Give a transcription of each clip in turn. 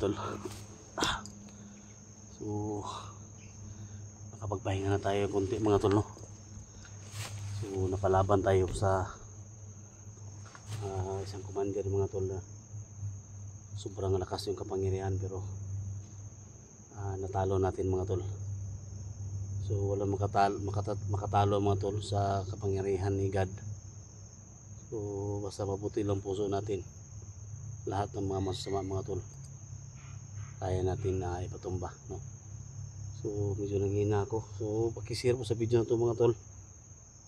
tol. So nakapagpahinga na tayo konti mga tol, no? So napalaban tayo sa isang commander mga tol na sobrang lakas yung kapangyarihan, pero natalo natin mga tol. So wala makatalo mga tol sa kapangyarihan ni God. So basta mabuti lang puso natin, lahat ng mga masasama mga tol kaya natin na ipatumba, no? So medyo nanghina ako. So pakishare po sa video na to mga tol.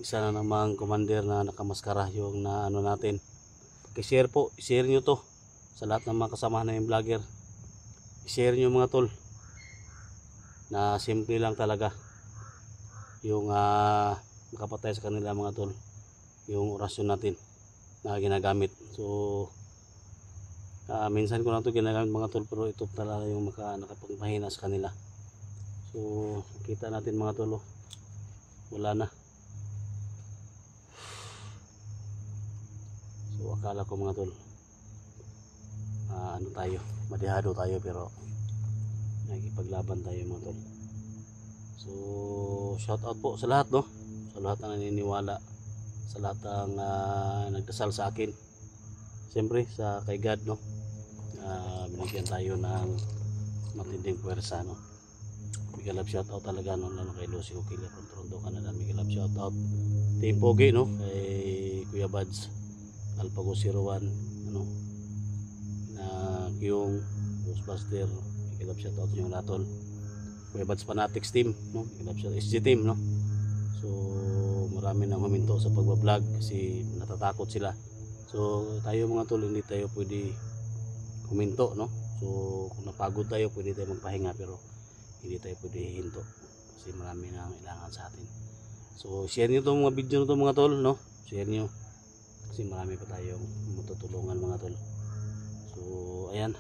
Isa na namang commander na nakamaskara yung na ano natin. Pakishare po, share nyo to sa lahat ng mga kasama na yung vlogger. I-share nyo mga tol, na simple lang talaga yung makapatay sa kanila mga tol, yung orasyon natin na ginagamit. So minsan ko lang ito ginagamit mga tol, pero ito talaga yung nakapagpahina sa kanila. So kita natin mga tol, wala na. So akala ko mga tol ano tayo, madihado tayo, pero nagipaglaban tayo mga tol. So shout out po sa lahat, no? Sa lahat na naniniwala, sa lahat ng nagdasal sa akin, siyempre sa kay God, no? Binigyan tayo ng matinding puwersa, no? Mega love shout out talaga, no? Lalo kay Lucy Ukila from Toronto, Canada. Mega love shout out Team Pogi, no? Kay Kuya Buds Alpago 01, ano, na yung Ghostbuster. Mega love shout out yung latol. Kuya Buds Fanatics team, no? Mega love shout out SG team, no? So marami nang huminto sa pagbablog kasi natatakot sila. So tayo mga tol, hindi tayo pwede huminto, no? So kung napagod tayo, pwede tayo magpahinga, pero hindi tayo pwede hinto kasi marami na kailangan sa atin. So share nyo itong mga video na ito mga tol, no? Share nyo kasi marami pa tayong matutulungan mga tol. So ayan.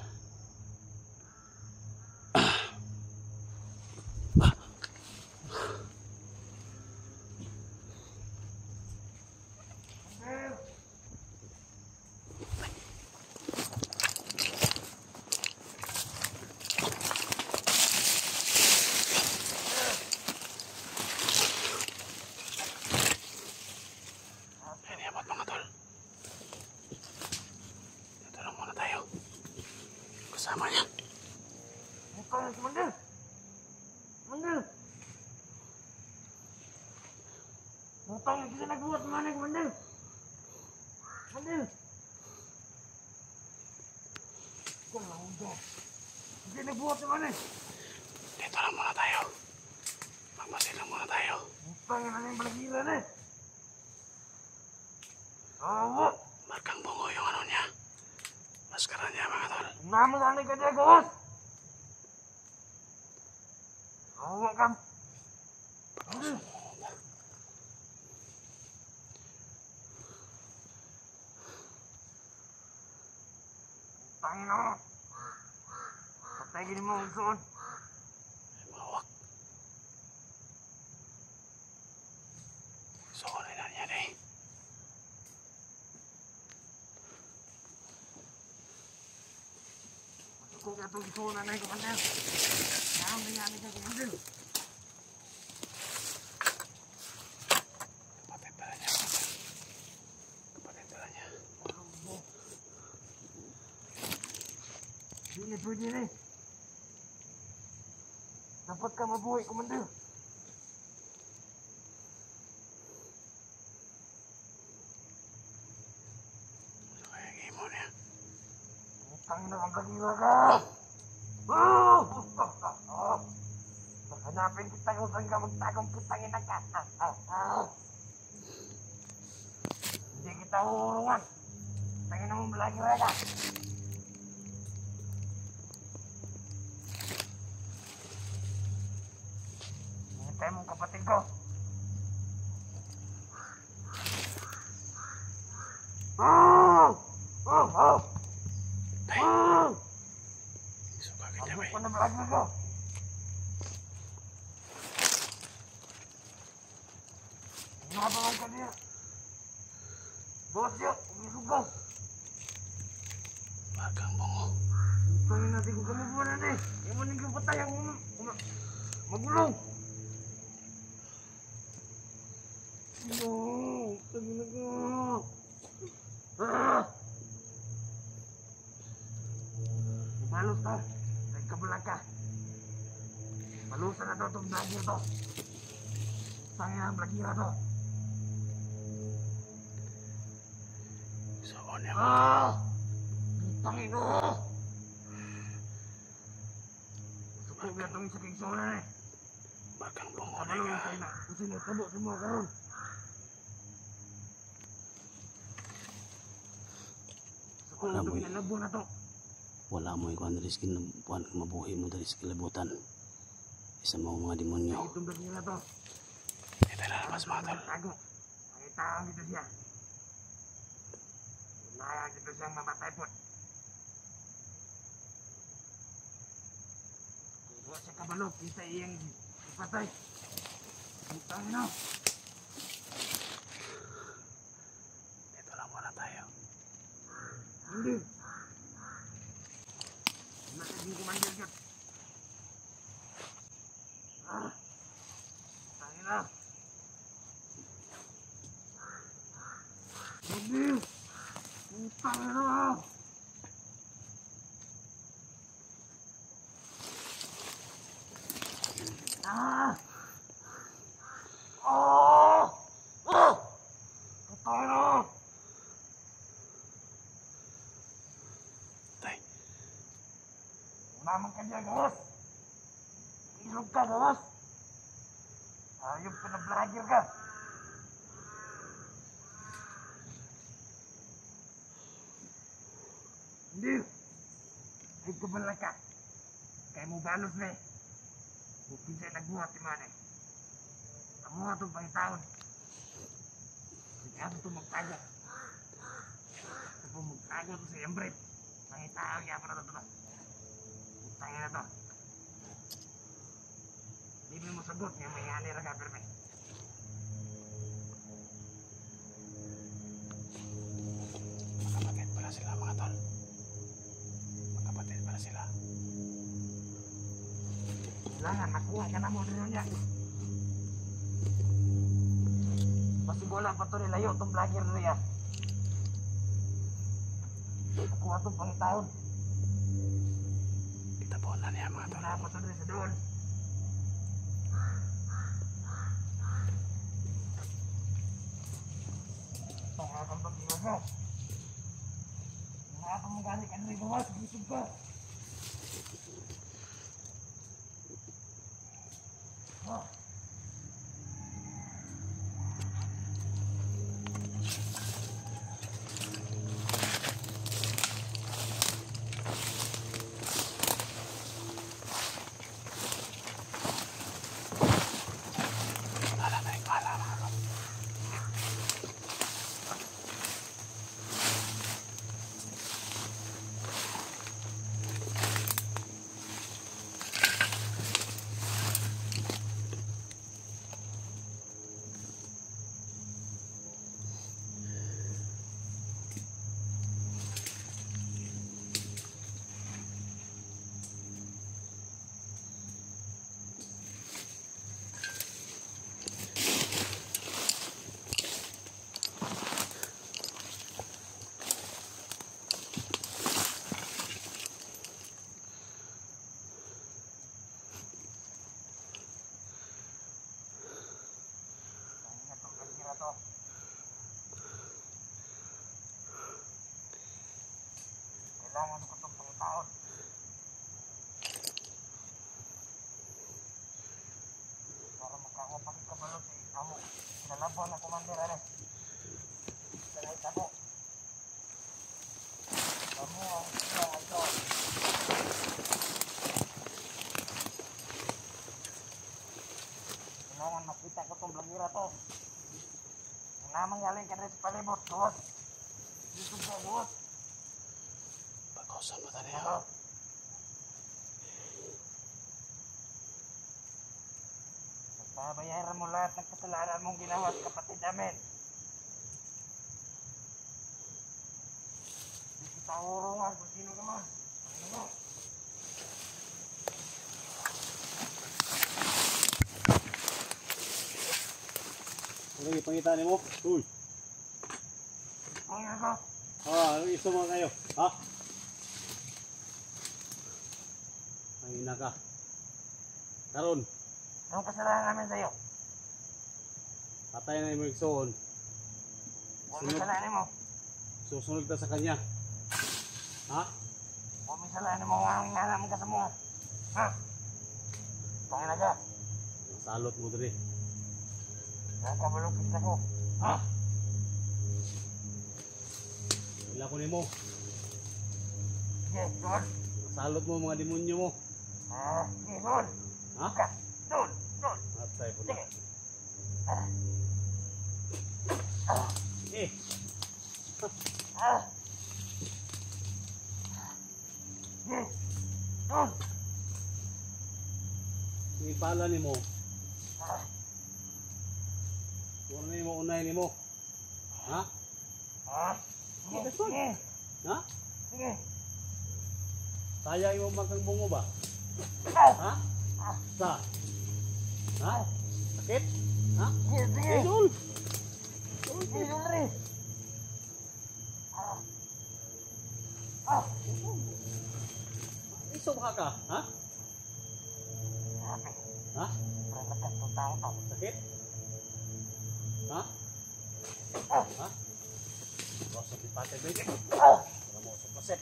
Kasama niya. Bukan, Komander. Komander. Butang yang kita nak buat mana, Komander? Komander. Jangan udah. Kita nak buat mana? Dito lang muna tayo. Magmasid lang muna tayo. Butang yang paling gila nih. Awak. Markang bungo yung ano niya. Maskara niya mga tol. Nama sana kerja gos. Awak kan. Tangin ako. Patay gini mo usun. Mawak. Sorry na niya eh. Kung katong isunan na yung Komander. Saan na yan ikaw, Komander? Kapatid pala niya mga tol. Kapatid pala niya. Hindi pwede rin. Dapat ka mabuhay, Komander. So kaya yung imo niya. Utang na ang kanila ka. Hanapin kita kung saan ka magtagong putangin na ka. Hindi kita uhurungan. Tangin na mo lagi wala. Hintay mong kapatid ko. So kagad niya Ano na lagi ko? Nabangan ka niya. Bos yun, umisugaw. Markang bungo. Putangin natin kung kamubunan eh. Yung maning yung patay ang magulong. No, tagi na ko. Ah! Balos to. Nagkabulag ka. Balusan na to itong vlogger to. Tangin ang vlogger to. So, on yan. Ah! Tangin ko! Suko ba itong isa kay Sona eh? Bakang bungo na Kabalo ka. yung tayo na. Kasi nagtabo semua karon. Suko Wala itong mo eh. inalabo na to. Wala mo ikaw na riskin na buwan ka mabuhi mo dari sa kilabutan. Isa mo mga demonyo. Itong vlogger na to. Ito na labas mga tol. Tago. May taong dito siya. Wala dito siyang mamatay po. Kung sa kabalo, kita iyang ipatay. Putang ina. Dito lang muna tayo. Hindi. Wala na yung kumandir dyan. Ah. Putang ina. Hindi. Putang ina. Ah! Oh! Oh! Putang ina. Tay, Mamang ka dyan, gawas. Ilog ka, gawas. Ayop ka na vlogger ka. Hindi. Ay, kabala ka. Kaya mo balos na eh. Kung pinsay nagbuhat si man eh. Ang mga itong pangitaon. Kaya ito magtaga. Ito po magtaga ito sa iyambrit. Pangitaon niya pa na ito na. Putangin na to. Hindi mo sagot nga may ani raga perme. magkapatid pala sila mga tol. Magkapatid pala sila. Kailangan nakuha ka na mo rin niya. Pasibola pa ito nilayo itong vlogger niya. Nakuha itong pangitaon. Kita po na niya mga tol. Wala pa ito rin sa doon. Mga kang pag-iwa ka. Mga kang magaling ka rin gawas. Gisog ka. Oh. Wala na yung kala mga tol. Tangina itong vlogger na to. Kailangan ko itong pangitaon. Para makakuha ka kabalo si amo. Nalabaw na kumandir ano. Sanay tabo. Kamu ang siya ito. Kailangan makita ko itong vlogger na to. Ang namang galing ka rin sa palibot. Gawas. Dito ka gawas. Pagkausan mo tayo niya. Ano? Babayaran mo lahat ng kasalanan mong ginawa sa kapatid namin. Hindi kita urungan kung sino ka man. Ano mo? May pangita ni mo. Uy. Ang ako. Ano gusto mo kayo? Ha? Ang ina ka. Karon, Anong kasalanan namin sa'yo? patay na yung igsoon. Anong kasalanan mo? Susunod ka sa kanya. Ha? Anong kasalanan mo? Anong hinahanap ka sa mo? Ha? Pangina ka. Salot mo dali. Nakabalukit ako. Ha? Wala ko nimo. Sige, doon. Salot mo mga demonyo mo. Sige, doon. Ha? Ka. Doon. Doon. Atay po na. Sige. Eh, Ah. Sige. Doon. sige pala nimo. Ah. Wala nimo unay nimo. Ha? Ah. Sige. Sige. Ha? Sige. Kaya mo magang bungo ba? Ah. Ha? Sa? Ha? Sakit? Ha? Sige. Sige. Eh, Dol! Sige, doon rin. Ah. Ah. Iso ka ka? Ha? Sabi. Ha? Malakas ng tao to. Sakit? Ha? Ah. Ha? Basta di patay ba ito? Ah. Wala mo sa paset.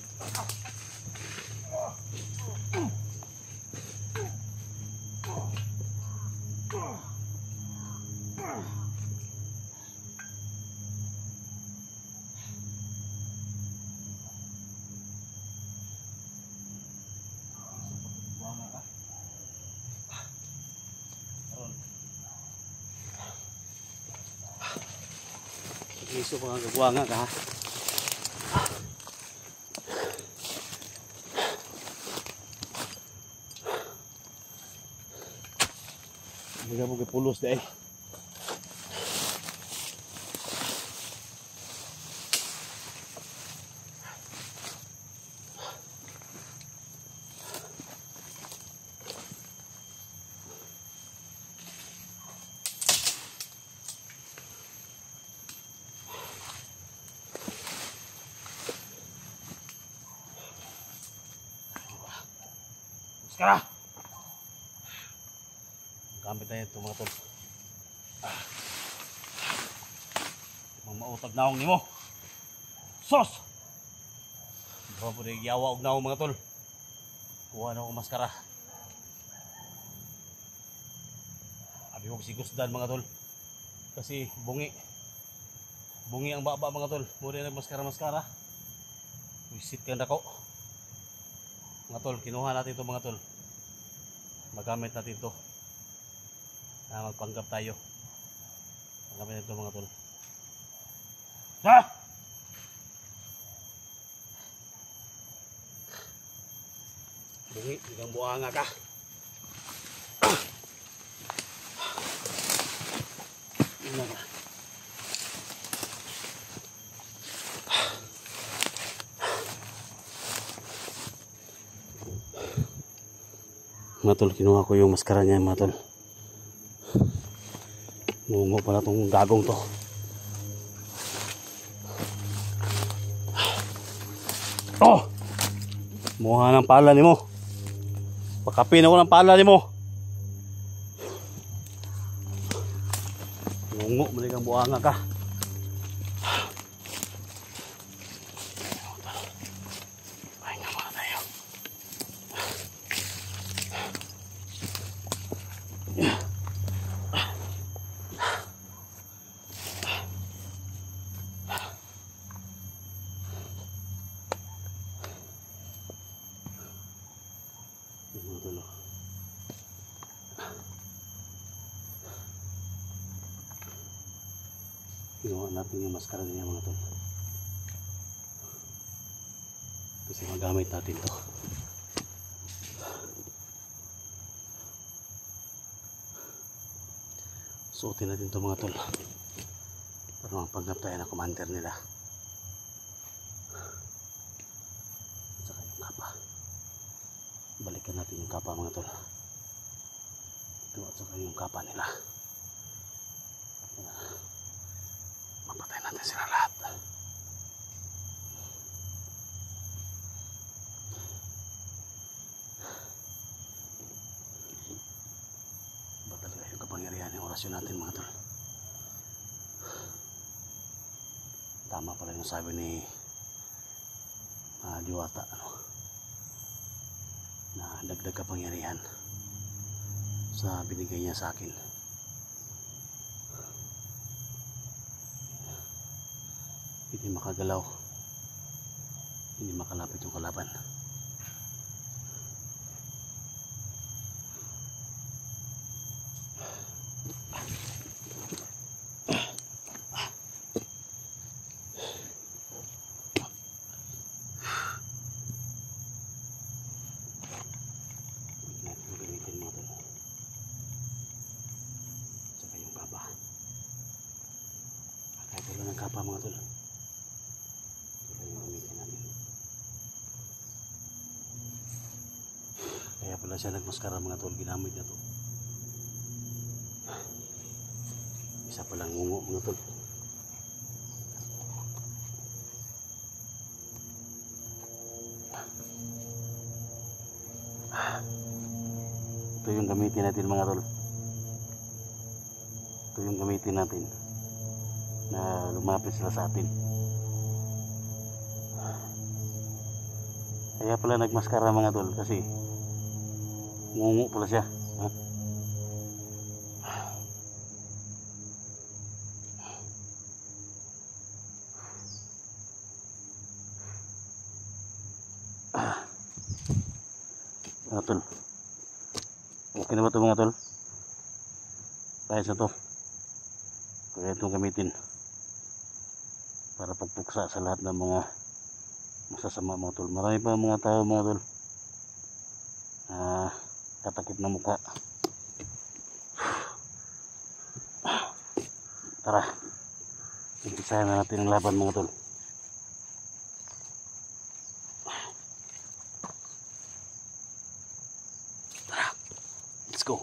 Iso mga kagwanga ka ha? Hindi mo kipulos dahil. Sekarang gamit tayo ito mga tol. Mautag naong nimo. Sos! Baka po rin yawa og naong mga tol. Kuha na ako maskara. Abi ko sigusdan mga tol. Kasi bungi. Bungi ang baba mga tol. Muna na maskara-maskara. Visit ka na ko. Mga tol, kinuha natin ito mga tol. Magamit natin ito. Magpanggap tayo. Magamit ito mga tol. Ha! Bungi, ilang buhanga ka. Ina ka. Mga tol, kinuha ko yung maskara niya mga tol. Mungo pala tong gagong to. Oh! Muha ng pala ni mo. Pakapin ako ng pala ni mo. Mungo, mali kang buhanga ka. Pahinga muna tayo. Ginawa natin yung maskara niya mga tol. Kasi magamit natin to. Suotin natin to mga tol. Para mapanggap tayo na commander nila. At saka yung kapa. Balikan natin yung kapa mga tol. Ito at saka yung kapa nila. Papatay natin sila lahat. Ba talaga yung kapangyarihan ng orasyon natin mga tol. Tama pala yung sabi ni Diwata, na dagdag kapangyarihan sa binigay niya sa akin. Hindi makagalaw, hindi makalapit yung kalaban. Gamitin mo ito. Saka yung kapa. Kahit wala ng kapa mga tol. Ito lang yung gamitin natin. Kaya pala siya nagmaskara mga tol. Ginamit niya to. Isa palang ngungo mga tol. Ito yung gamitin natin mga tol. Ito yung gamitin natin na lumapit sila sa atin. Kaya pala nagmaskara mga tol kasi ngungu pala siya. Mga tol, okay na ba ito mga tol? Kaya sa to, kaya itong gamitin para pagpuksa sa lahat ng mga masasama mga tol. Marami pa mga tao mga tol katakip na mukha. Tara, umpisahan na natin ang laban mga tol. Let's go.